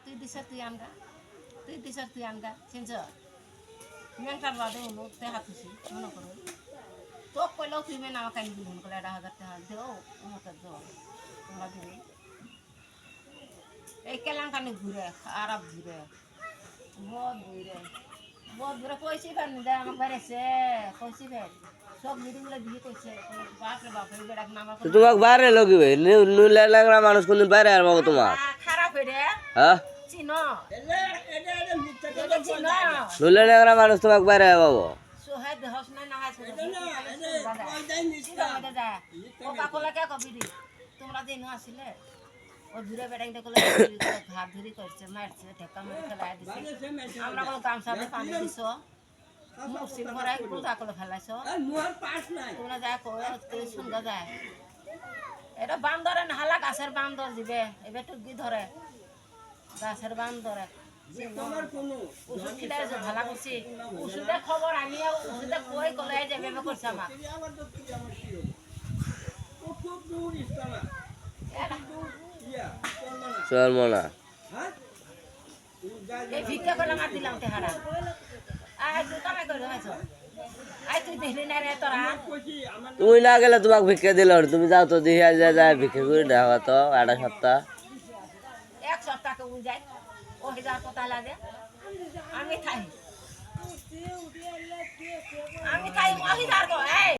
তুই দিছ তুই আনগা তুই দিছ তুই আনগা চিনছ মেংটার বাদে উঠতে হাতুছি মনে করো তো কইলেও তুই মেন আমাকে আনি দিল কলে 1,000 টাকা দেও আমাকে দাও তোমরা দিবে এই কেলাঙ্কানি ঘুরে খারাপ ঘুরে বহুত ঘুরে কইছি ফেন দে আমাকে বেড়েছে কইছি ফেন সব মিটিংগুলো দিয়ে কইছে বাপরে বাপ এই বেড়াক নামা তোমাক বাইরে লগিবে নুলে লাগরা মানুষ কোনদিন বাইরে আর বাবা তোমার খারাপ হইরে হ্যাঁ চিনো নুলে লাগরা মানুষ তোমাক বাইরে বাবা সোহেদ হসনা না আছে কোকা কোলা কে কবি দি তোমরা দিন আসিলে ও ঘুরে বেড়াইতে কলে ঘাট ধরি করছে মারছে ঠেকা মেরে ফেলাই দিছে আমরা কোনো গামছাতে পানি দিছ মুসিল ভরাই কোথা করে ফেলাইছ তোমরা যায় কই সুন্দর যায় এটা বান্দরে নাহালা গাছের বান্দর দিবে এবার টুকি ধরে গাছের বান্দরে ওষুধ খিলাই ভালা করছি ওষুধের খবর আনিয়ে ওষুধে কই কলে যে ভেবে করছে আমার চলমনা এই ভিক্ষা করে আমার দিলাম তেহারা আয় তুই কামাই করে হয়েছ আয় তুই দেখলি না রে তোরা তুমি না গেলে তোমাক ভিক্ষা দিল তুমি যাও তো দিয়ে যায় ভিক্ষা করে দেখা তো 1 সপ্তাহ 1 সপ্তাহ উল যায় ও হাজার কথা লাগে আমি খাই মহিদার গো এই